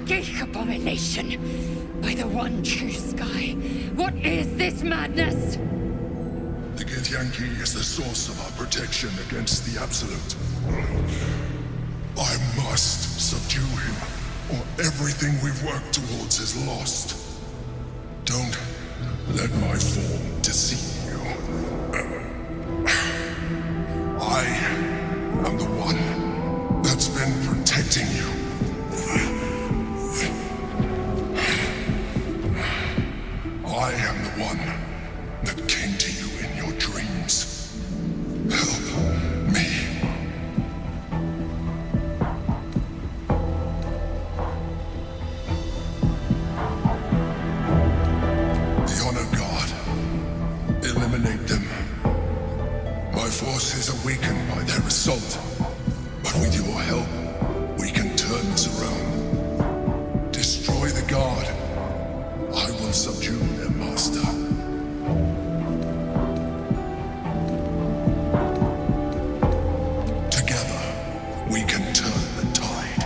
geek abomination! By the one true sky, what is this madness? The DZIİKI is the source of our protection against the Absolute. I must subdue him, or everything we've worked towards is lost. Don't let my form deceive you. I am the one that's been protecting you. I am the one that came to you in your dreams. Help me. The Honor God, eliminate them. My forces are weakened by their assault, but with your help, we can turn this around. Destroy the God. I will subdue their master. Together, we can turn the tide.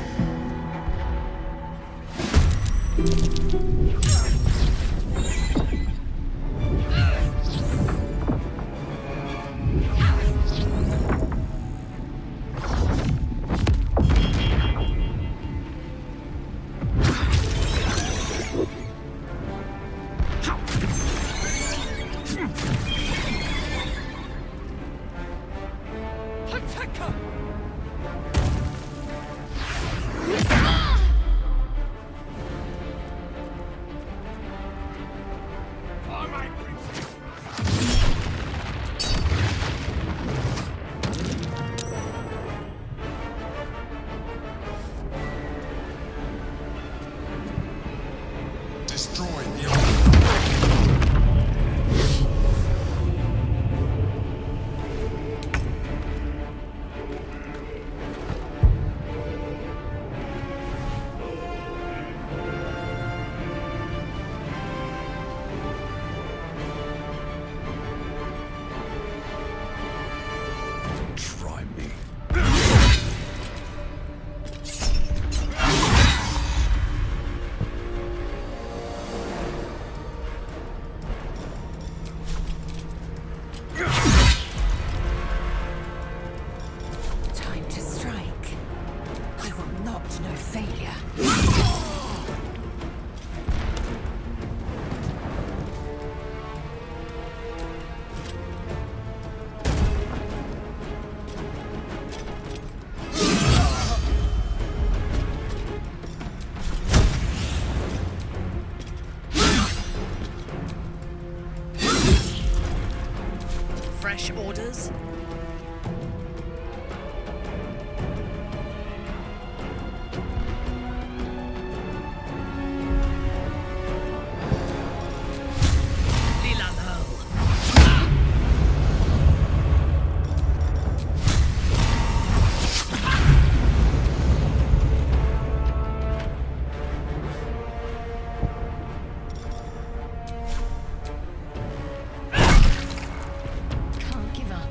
Destroy the Try me. Time to strike. I will not know failure. Fresh orders? Can't give up.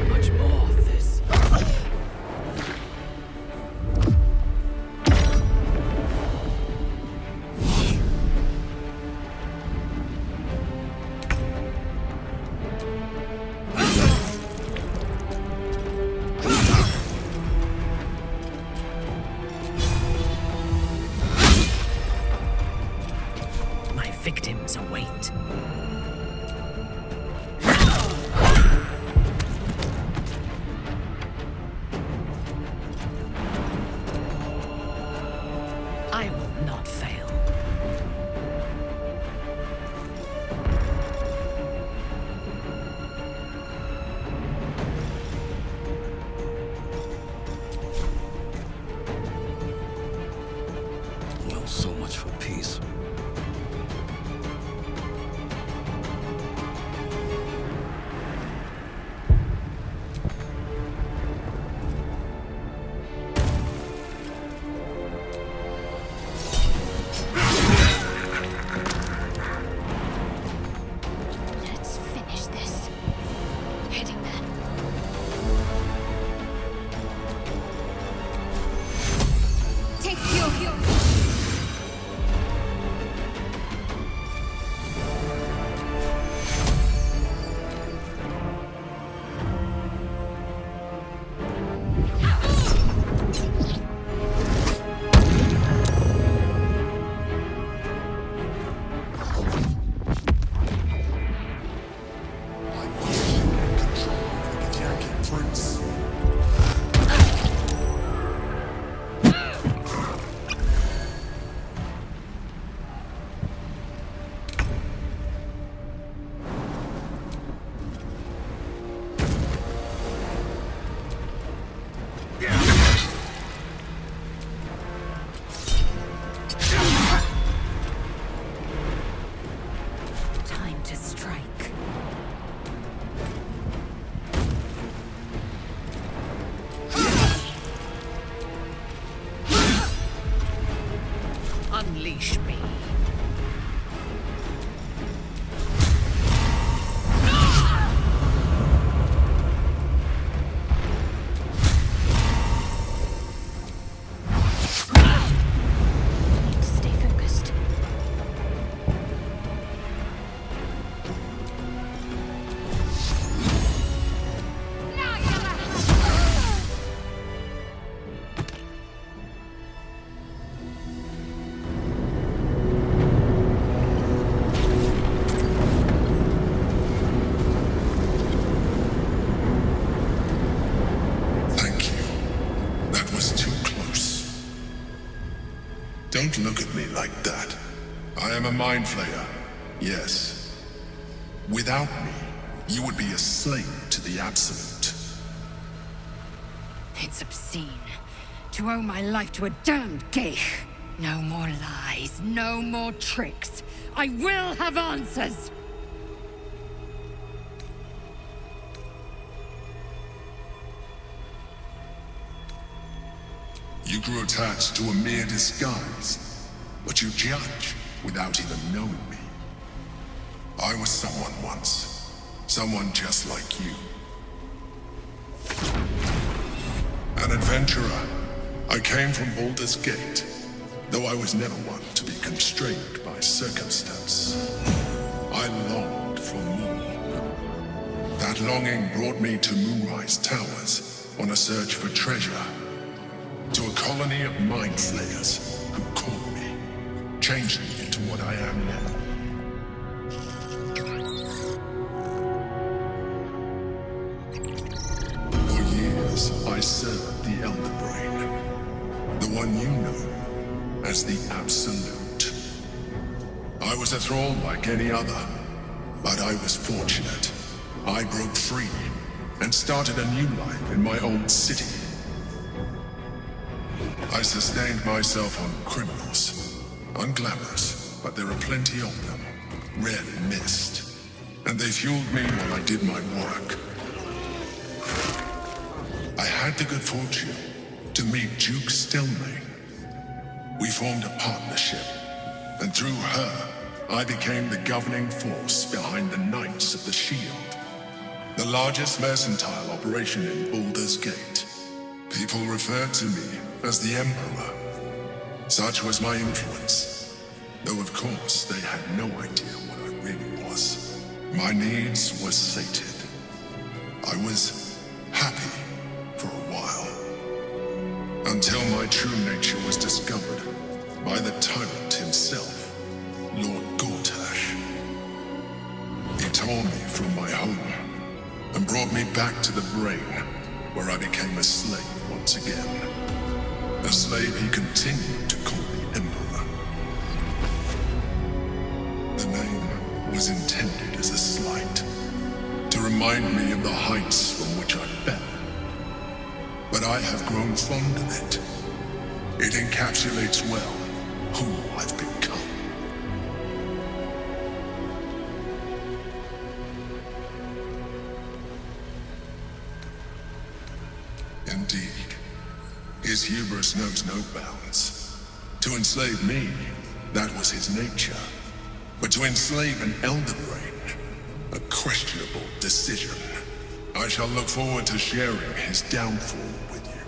Much more of this. My victims await. I will not fail. Well, so much for peace. unleash me. Stay focused. Thank you. That was too close. Don't look at me like that. I am a mind flayer, yes. Without me, you would be a slave to the absolute. It's obscene to owe my life to a damned geich. No more lies, no more tricks. I will have answers. You grew attached to a mere disguise, but you judge without even knowing me. I was someone once, someone just like you. An adventurer. I came from Baldur's Gate, though I was never one to be constrained by circumstance. I longed for more. That longing brought me to Moonrise Towers on a search for treasure. To a colony of mind flayers who caught me, changed me into what I am now. For years, I served the Elder Brain, the one you know as the Absolute. I was a thrall like any other, but I was fortunate. I broke free and started a new life in my old city. I sustained myself on criminals. Unglamorous, but there are plenty of them. Rarely missed. And they fueled me while I did my work. I had the good fortune to meet Duke Stelmane. We formed a partnership, and through her, I became the governing force behind the Knights of the Shield, the largest mercantile operation in Baldur's Gate. People referred to me as the Emperor. Such was my influence, though of course they had no idea what I really was. My needs were sated. I was happy for a while, until my true nature was discovered by the tyrant himself, Lord Gortash. He tore me from my home and brought me back to the Brain, where I became a slave once again. A slave he continued to call the Emperor. The name was intended as a slight, to remind me of the heights from which I fell. But I have grown fond of it. It encapsulates well who I've become. Indeed. His hubris knows no bounds. To enslave me, that was his nature. But to enslave an Elder Brain, a questionable decision. I shall look forward to sharing his downfall with you.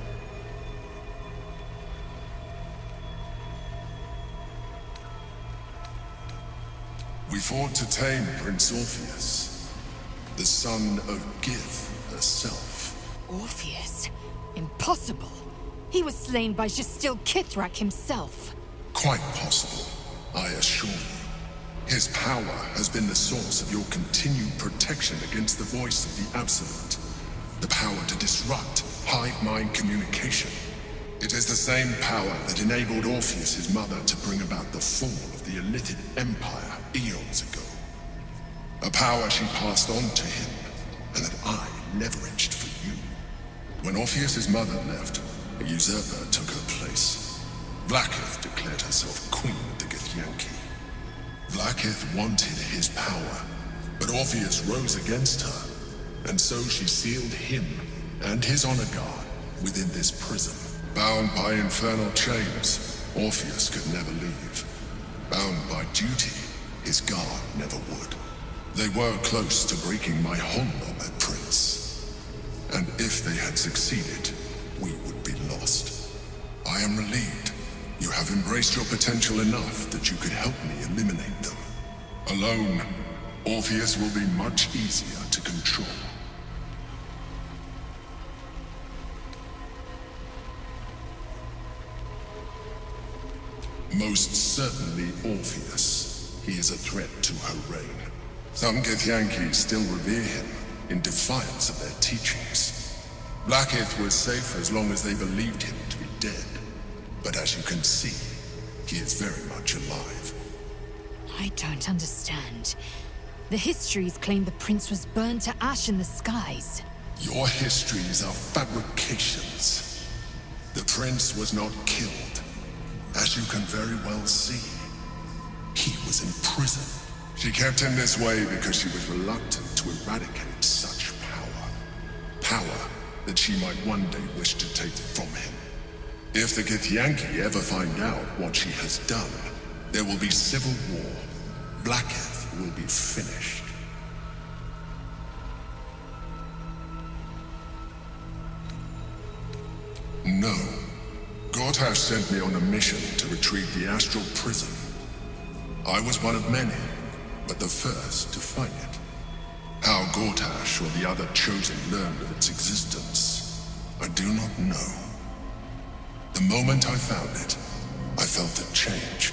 We fought to tame Prince Orpheus, the son of Gith herself. Orpheus? Impossible. He was slain by Justil Kithrak himself. Quite possible, I assure you. His power has been the source of your continued protection against the voice of the Absolute. The power to disrupt hive mind communication. It is the same power that enabled Orpheus' mother to bring about the fall of the Illithid Empire eons ago. A power she passed on to him, and that I leveraged for you. When Orpheus' mother left, a usurper took her place. Vlaakith declared herself queen of the DZIİKI. Vlaakith wanted his power, but Orpheus rose against her, and so she sealed him and his honor guard within this prison. Bound by infernal chains, Orpheus could never leave. Bound by duty, his guard never would. They were close to breaking my hold on that prince. And if they had succeeded, we would be lost. I am relieved. You have embraced your potential enough that you could help me eliminate them. Alone, Orpheus will be much easier to control. Most certainly Orpheus. He is a threat to her reign. Some Githyanki still revere him in defiance of their teachings. Blackith was safe as long as they believed him to be dead. But as you can see, he is very much alive. I don't understand. The histories claim the prince was burned to ash in the skies. Your histories are fabrications. The prince was not killed. As you can very well see, he was in prison. She kept him this way because she was reluctant to eradicate such power. Power that she might one day wish to take from him. If the Githyanki ever find out what she has done, there will be civil war. Blackith will be finished. No. Gortash sent me on a mission to retrieve the astral prison. I was one of many, but the first to find it. How Gortash or the other chosen learned of its existence, I do not know. The moment I found it, I felt a change.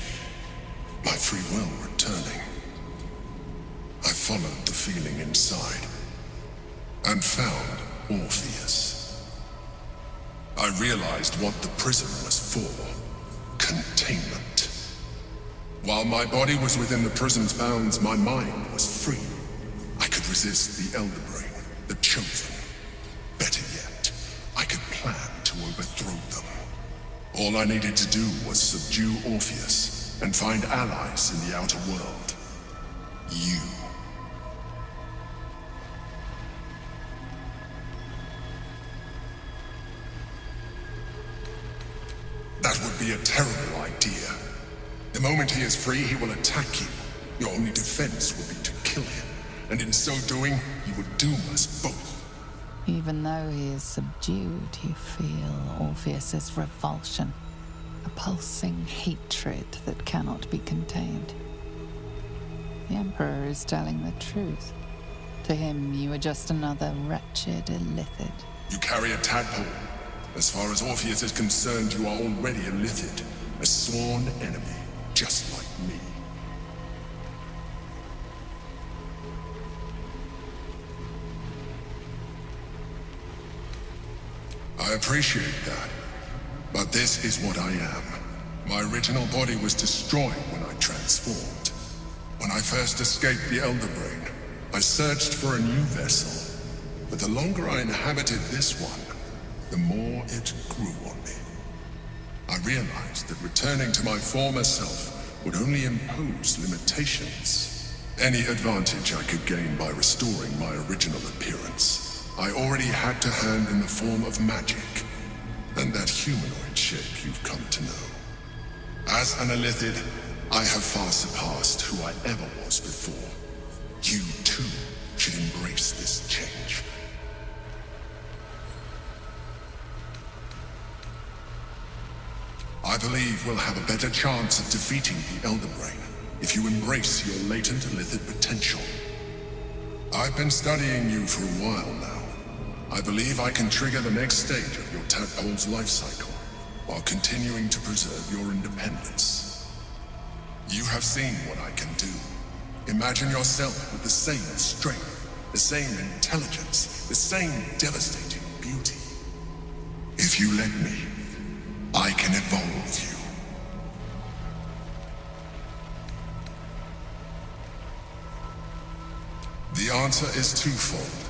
My free will returning. I followed the feeling inside and found Orpheus. I realized what the prison was for. Containment. While my body was within the prison's bounds, my mind was free. I could resist the Elder Brain, the Chosen. Better yet, I could plan to overthrow them. All I needed to do was subdue Orpheus and find allies in the outer world. You. That would be a terrible idea. The moment he is free, he will attack you. Your only defense would be to kill him, and in so doing, he would doom us both. Even though he is subdued, you feel Orpheus's revulsion, a pulsing hatred that cannot be contained. The Emperor is telling the truth. To him, you are just another wretched illithid. You carry a tadpole. As far as Orpheus is concerned, you are already a illithid, a sworn enemy, just like me. I appreciate that, but this is what I am. My original body was destroyed when I transformed. When I first escaped the Elder Brain, I searched for a new vessel, but the longer I inhabited this one, the more it grew on me. I realized that returning to my former self would only impose limitations. Any advantage I could gain by restoring my original appearance, I already had to hand in the form of magic, and that humanoid shape you've come to know. As an illithid, I have far surpassed who I ever was before. You too should embrace this change. I believe we'll have a better chance of defeating the Elder Brain if you embrace your latent illithid potential. I've been studying you for a while now. I believe I can trigger the next stage of your tadpole's life cycle while continuing to preserve your independence. You have seen what I can do. Imagine yourself with the same strength, the same intelligence, the same devastating beauty. If you let me, I can evolve you. The answer is twofold.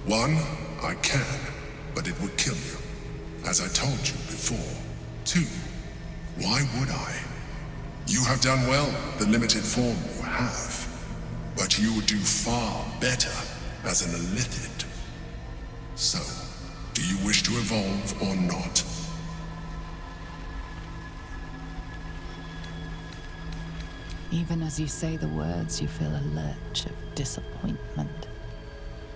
One, I can, but it would kill you, as I told you before. Two, why would I? You have done well with the limited form you have, but you would do far better as an illithid. So, do you wish to evolve or not? Even as you say the words, you feel a lurch of disappointment.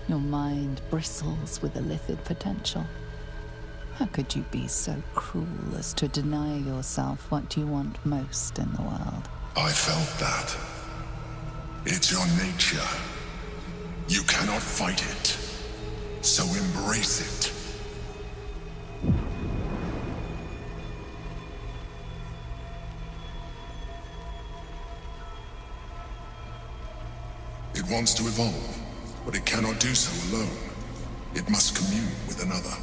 Your mind bristles with illithid potential. How could you be so cruel as to deny yourself what you want most in the world? I felt that. It's your nature. You cannot fight it. So embrace it. It wants to evolve, but it cannot do so alone. It must commune with another.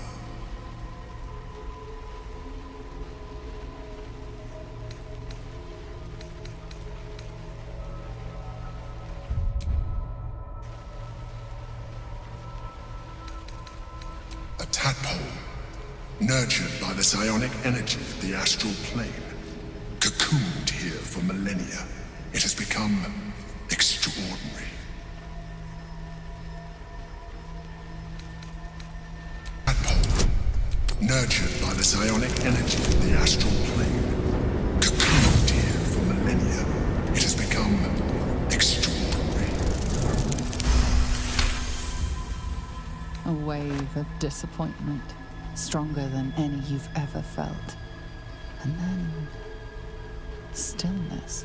A tadpole, nurtured by the psionic energy of the astral plane, cocooned here for millennia, it has become extraordinary. Nurtured by the psionic energy of the astral plane, cocooned here for millennia, it has become extraordinary. A wave of disappointment, stronger than any you've ever felt. And then, stillness.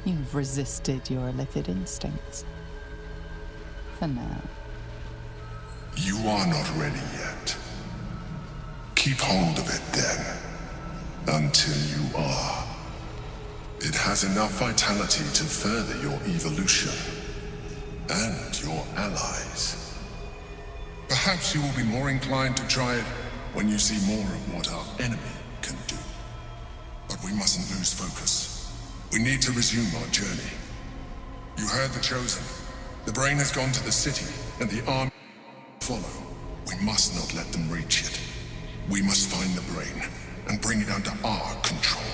You've resisted your illithid instincts. For now. You are not ready yet. Keep hold of it then, until you are. It has enough vitality to further your evolution, and your allies. Perhaps you will be more inclined to try it when you see more of what our enemy can do. But we mustn't lose focus. We need to resume our journey. You heard the Chosen. The brain has gone to the city, and the army follow. We must not let them reach it. We must find the brain and bring it under our control.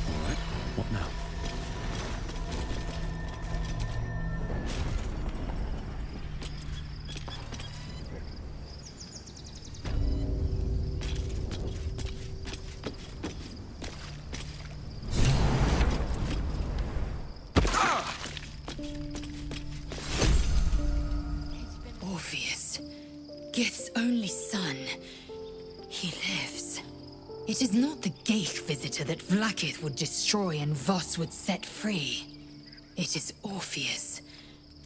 All right, what now? Orpheus, Gith's only son. He lives. It is not the Geich visitor that Vlaakith would destroy and Voss would set free. It is Orpheus,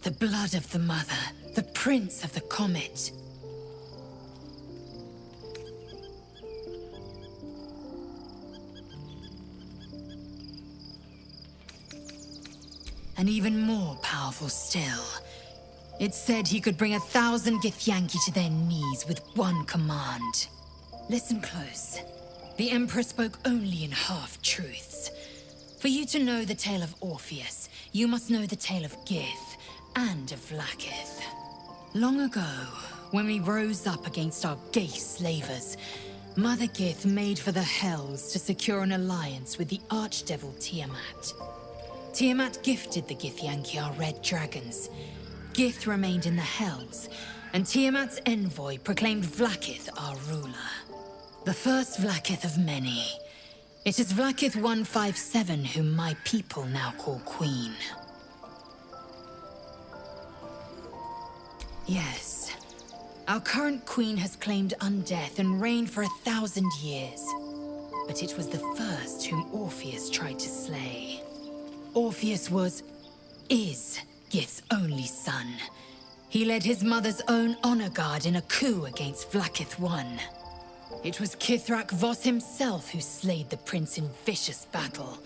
the blood of the mother, the prince of the comet. And even more powerful still. It said he could bring 1,000 Githyanki to their knees with one command. Listen close. The Emperor spoke only in half-truths. For you to know the tale of Orpheus, you must know the tale of Gith and of Vlaakith. Long ago, when we rose up against our Geich slavers, Mother Gith made for the Hells to secure an alliance with the Archdevil Tiamat. Tiamat gifted the Githyanki our red dragons. Gith remained in the Hells, and Tiamat's envoy proclaimed Vlaakith our ruler. The first Vlaakith of many. It is Vlaakith 157 whom my people now call Queen. Yes, our current Queen has claimed undeath and reigned for 1,000 years. But it was the first whom Orpheus tried to slay. Orpheus is Gith's only son. He led his mother's own honor guard in a coup against Vlaakith I. It was Kithrak Voss himself who slayed the prince in vicious battle,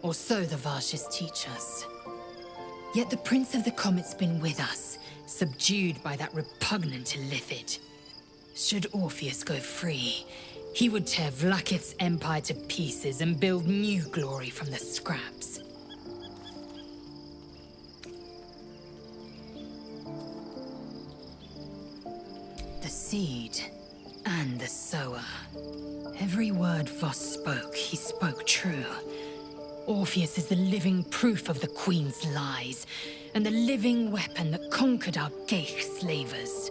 or so the Varshas teach us. Yet the Prince of the Comet's been with us, subdued by that repugnant illithid. Should Orpheus go free, he would tear Vlaakith's empire to pieces and build new glory from the scraps. The seed and the sower. Every word Voss spoke, he spoke true. Orpheus is the living proof of the Queen's lies, and the living weapon that conquered our Geich slavers.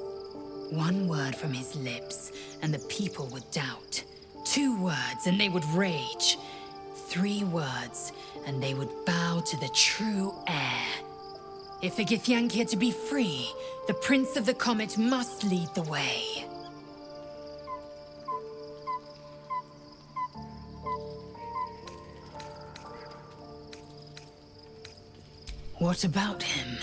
One word from his lips, and the people would doubt. 2 words, and they would rage. 3 words, and they would bow to the true heir. If the Githyanki are to be free, the Prince of the Comet must lead the way. What about him?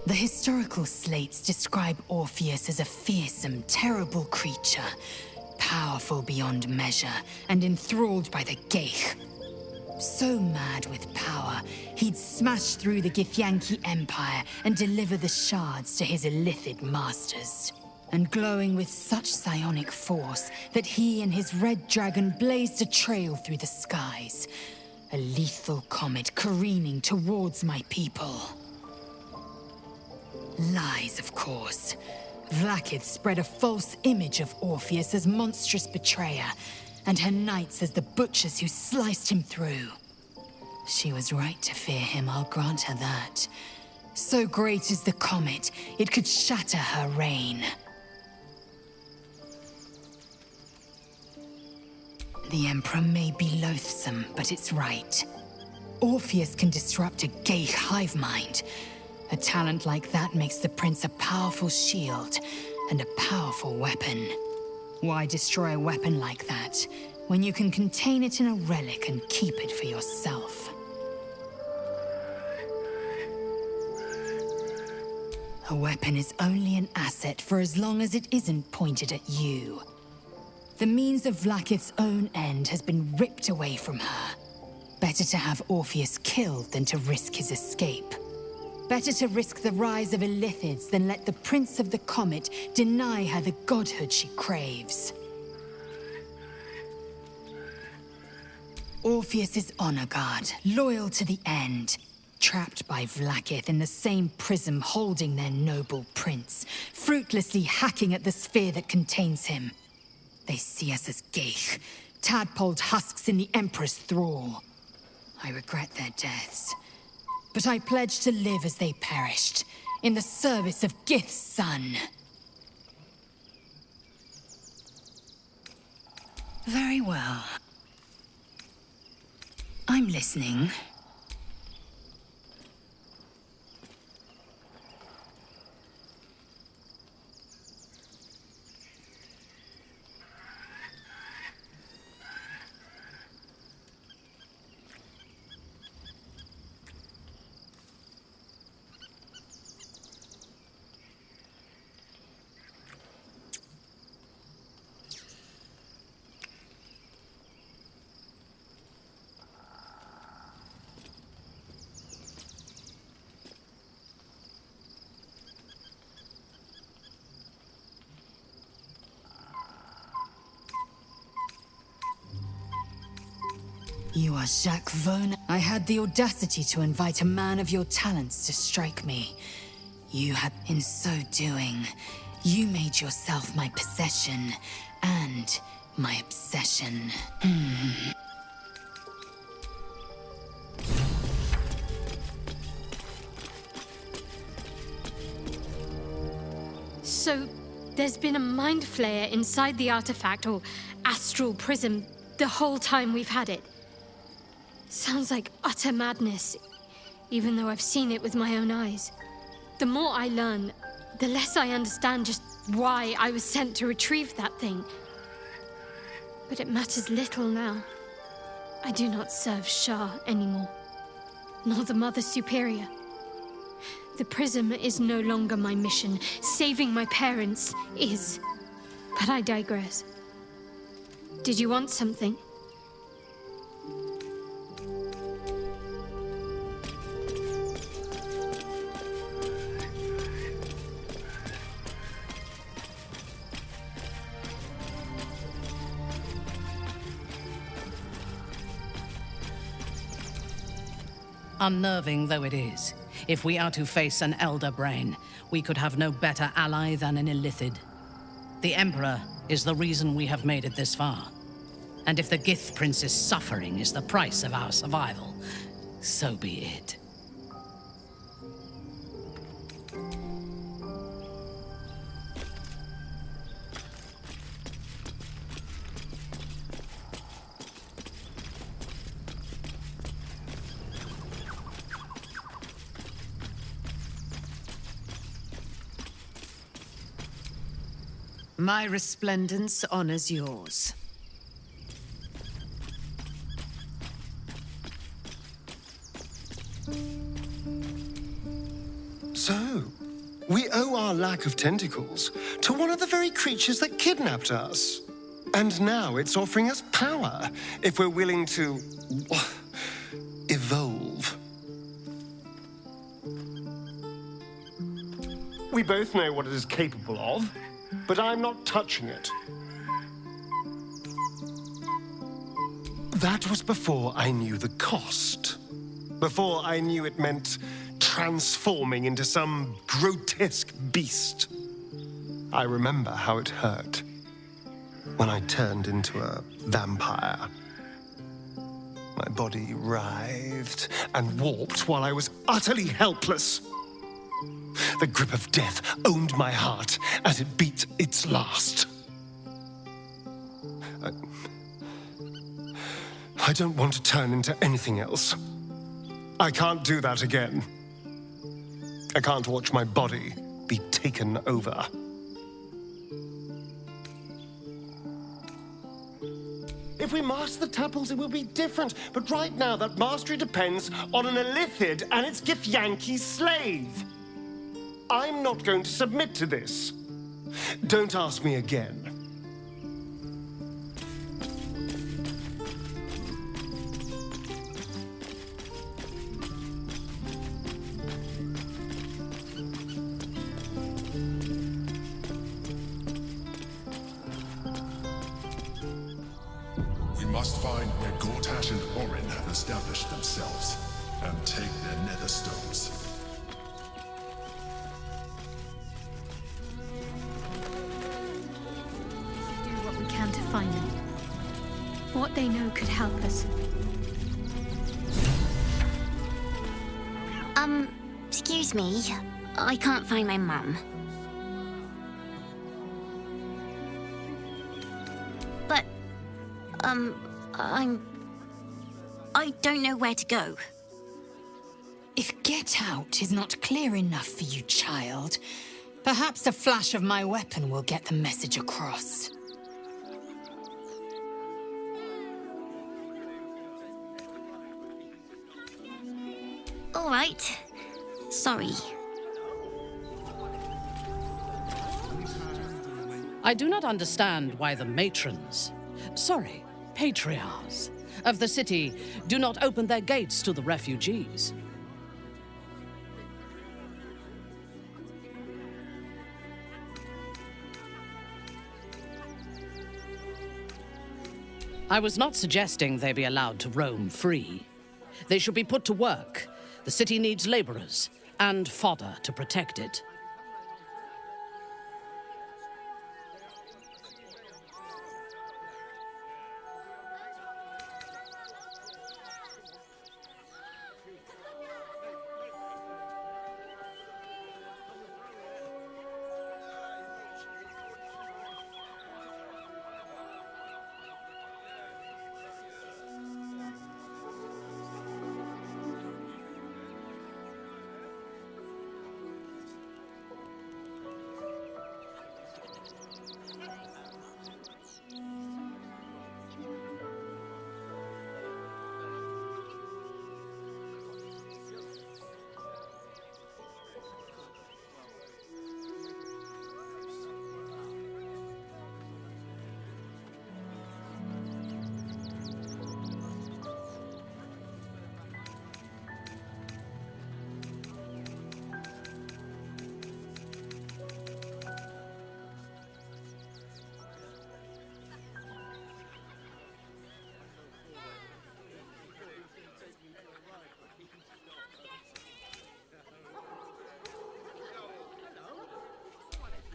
The historical slates describe Orpheus as a fearsome, terrible creature, powerful beyond measure and enthralled by the Geich. So mad with power, he'd smash through the Githyanki Empire and deliver the shards to his illithid masters. And glowing with such psionic force that he and his red dragon blazed a trail through the skies. A lethal comet careening towards my people. Lies, of course. Vlaakith spread a false image of Orpheus as monstrous betrayer, and her knights as the butchers who sliced him through. She was right to fear him, I'll grant her that. So great is the comet, it could shatter her reign. The Emperor may be loathsome, but it's right. Orpheus can disrupt a Geich hive mind. A talent like that makes the Prince a powerful shield and a powerful weapon. Why destroy a weapon like that, when you can contain it in a relic and keep it for yourself? A weapon is only an asset for as long as it isn't pointed at you. The means of Vlaakith's own end has been ripped away from her. Better to have Orpheus killed than to risk his escape. Better to risk the rise of illithids than let the Prince of the Comet deny her the godhood she craves. Orpheus is honor guard, loyal to the end. Trapped by Vlaakith in the same prism holding their noble prince, fruitlessly hacking at the sphere that contains him. They see us as Geich, tadpoled husks in the Emperor's thrall. I regret their deaths, but I pledge to live as they perished, in the service of Gith's son. Very well. I'm listening. You are Jacques Vaughan. I had the audacity to invite a man of your talents to strike me. You had, in so doing, you made yourself my possession and my obsession. So, there's been a mind flayer inside the artifact, or astral prism, the whole time we've had it. Sounds like utter madness, even though I've seen it with my own eyes. The more I learn, the less I understand just why I was sent to retrieve that thing. But it matters little now. I do not serve Shah anymore, nor the Mother Superior. The prism is no longer my mission. Saving my parents is. But I digress. Did you want something? Unnerving though it is, if we are to face an elder brain, we could have no better ally than an illithid. The Emperor is the reason we have made it this far. And if the Gith Prince's suffering is the price of our survival, so be it. My resplendence honors yours. So, we owe our lack of tentacles to one of the very creatures that kidnapped us. And now it's offering us power if we're willing to evolve. We both know what it is capable of, but I'm not touching it. That was before I knew the cost. Before I knew it meant transforming into some grotesque beast. I remember how it hurt when I turned into a vampire. My body writhed and warped while I was utterly helpless. The grip of death owned my heart as it beat its last. I don't want to turn into anything else. I can't do that again. I can't watch my body be taken over. If we master the tadpoles, it will be different. But right now, that mastery depends on an illithid and its Githyanki slave. I'm not going to submit to this. Don't ask me again. We must find where Gortash and Orin have established themselves and take their nether stones. Do what we can to find them. What they know could help us. Excuse me. I can't find my mum. But, I don't know where to go. If get out is not clear enough for you, child, perhaps a flash of my weapon will get the message across. All right. Sorry. I do not understand why the matrons, patriarchs, of the city do not open their gates to the refugees. I was not suggesting they be allowed to roam free. They should be put to work. The city needs laborers and fodder to protect it.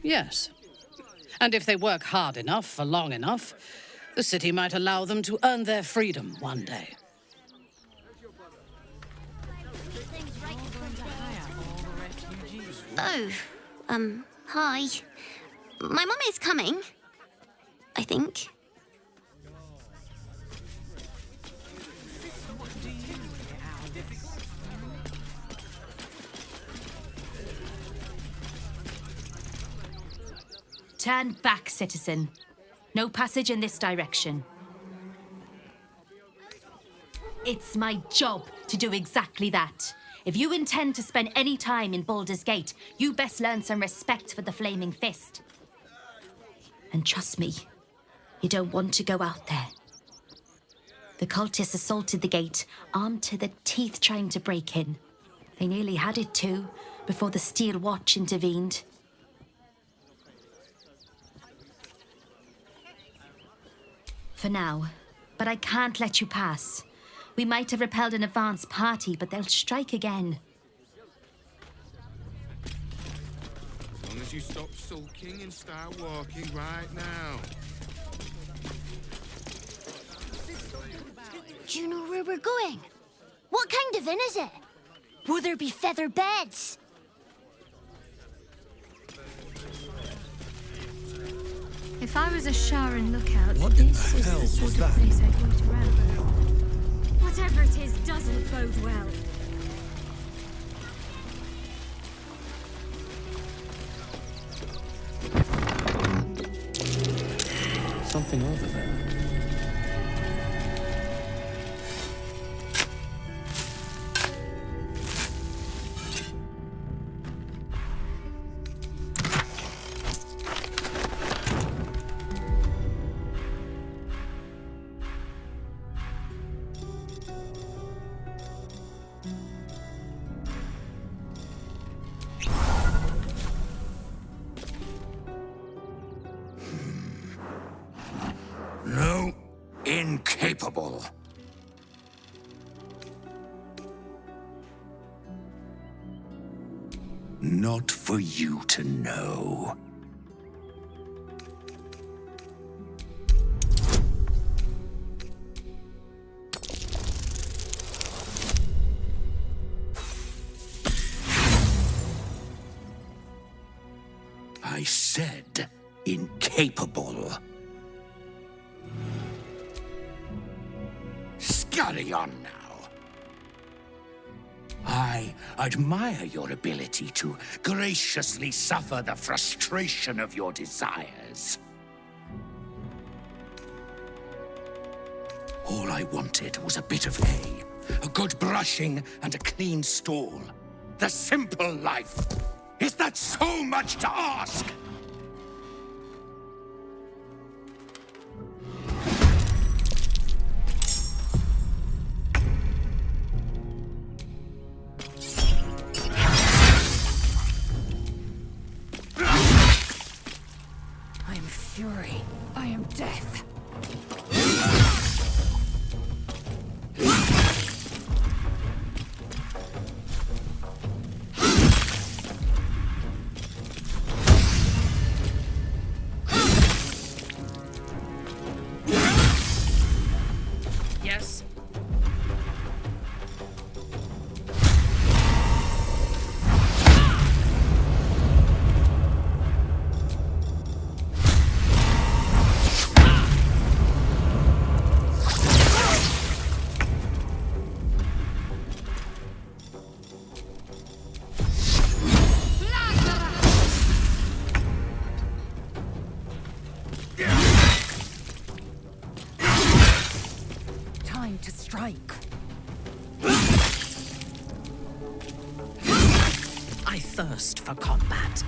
Yes. And if they work hard enough for long enough, The city might allow them to earn their freedom one day. Oh, hi. My mum is coming. I think. Turn back, citizen. No passage in this direction. It's my job to do exactly that. If you intend to spend any time in Baldur's Gate, you best learn some respect for the Flaming Fist. And trust me, you don't want to go out there. The cultists assaulted the gate, armed to the teeth trying to break in. They nearly had it too, before the Steel Watch intervened. For now, but I can't let you pass. We might have repelled an advance party, but they'll strike again. As long as you stop sulking and start walking right now. Do you know where we're going? What kind of inn is it? Will there be feather beds? If I was a Sharon lookout, What in this the is hell the sort was of that? place I'd wait around. Whatever it is doesn't bode well. Something over there. No, incapable. Not for you to know. I said incapable. Scurry on now. I admire your ability to graciously suffer the frustration of your desires. All I wanted was a bit of hay, a good brushing, and a clean stall. The simple life. Is that so much to ask? I am fury. I am death. Yes? Time to strike. I thirst for combat.